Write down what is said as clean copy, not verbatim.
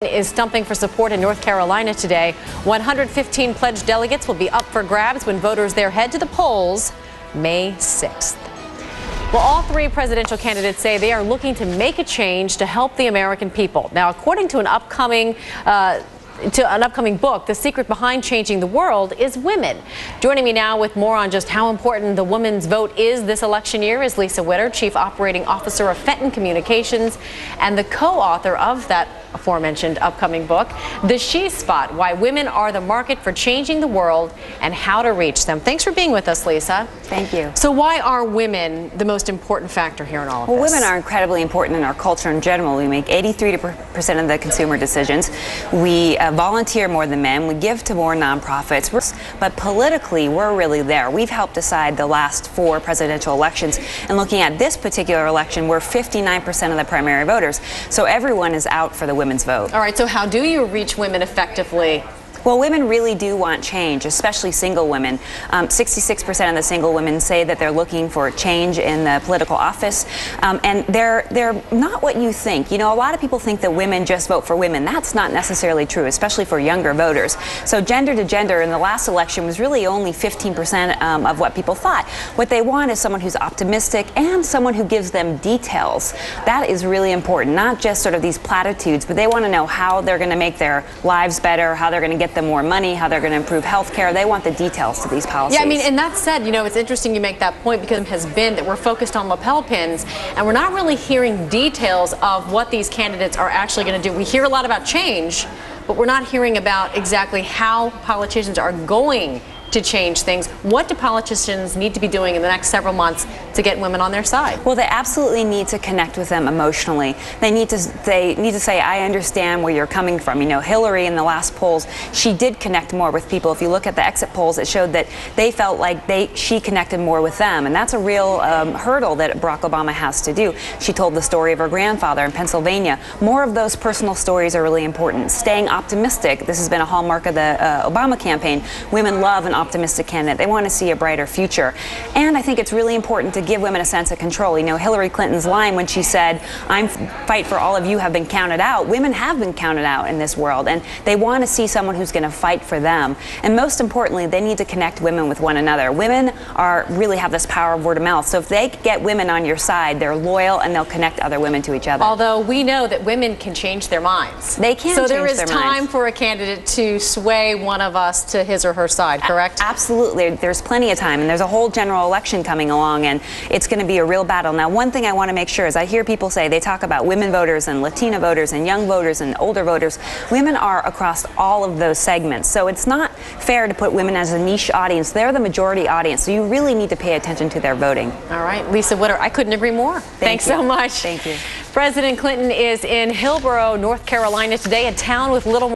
Is stumping for support in North Carolina today. 115 pledged delegates will be up for grabs when voters there head to the polls May 6th. Well, all three presidential candidates say they are looking to make a change to help the American people. Now, according to an upcoming book, the secret behind changing the world is women. Joining me now with more on just how important the women's vote is this election year is Lisa Witter, Chief Operating Officer of Fenton Communications and the co-author of that aforementioned upcoming book, The She Spot, Why Women Are the Market for Changing the World and How to Reach Them. Thanks for being with us, Lisa. Thank you. So why are women the most important factor here in all of this? Well, women are incredibly important in our culture in general. We make 83% of the consumer decisions. We volunteer more than men. We give to more nonprofits. But politically, we're really there. We've helped decide the last 4 presidential elections. And looking at this particular election, we're 59% of the primary voters. So everyone is out for the women's vote. All right, so how do you reach women effectively? Well, women really do want change, especially single women. 66% of the single women say that they're looking for change in the political office, and they're not what you think. You know, a lot of people think that women just vote for women. That's not necessarily true, especially for younger voters. So gender to gender in the last election was really only 15% of what people thought. What they want is someone who's optimistic and someone who gives them details. That is really important, not just sort of these platitudes, but they want to know how they're going to make their lives better, how they're going to get them more money, how they're going to improve health care. They want the details to these policies. Yeah, I mean, and that said, you know, it's interesting you make that point because it has been that we're focused on lapel pins and we're not really hearing details of what these candidates are actually going to do. We hear a lot about change, but we're not hearing about exactly how politicians are going to change things. What do politicians need to be doing in the next several months to get women on their side? Well, they absolutely need to connect with them emotionally. They need to say, I understand where you're coming from. You know, Hillary in the last polls, she did connect more with people. If you look at the exit polls, it showed that they felt like she connected more with them. And that's a real hurdle that Barack Obama has to do. She told the story of her grandfather in Pennsylvania. More of those personal stories are really important. Staying optimistic. This has been a hallmark of the Obama campaign. Women love an optimistic candidate. They want to see a brighter future. And I think it's really important to give women a sense of control. You know, Hillary Clinton's line when she said, "I'm fight for all of you have been counted out." Women have been counted out in this world, and they want to see someone who's going to fight for them. And most importantly, they need to connect women with one another. Women really have this power of word of mouth. So if they get women on your side, they're loyal and they'll connect other women to each other. Although we know that women can change their minds. They can change their minds. So there is time for a candidate to sway one of us to his or her side, correct? Absolutely. There's plenty of time, and there's a whole general election coming along, and it's going to be a real battle. Now, one thing I want to make sure is I hear people say, they talk about women voters and Latina voters and young voters and older voters. Women are across all of those segments, so it's not fair to put women as a niche audience. They're the majority audience, so you really need to pay attention to their voting. All right, Lisa Witter, I couldn't agree more. Thanks so much. Thank you. President Clinton is in Hillsborough, North Carolina today, a town with little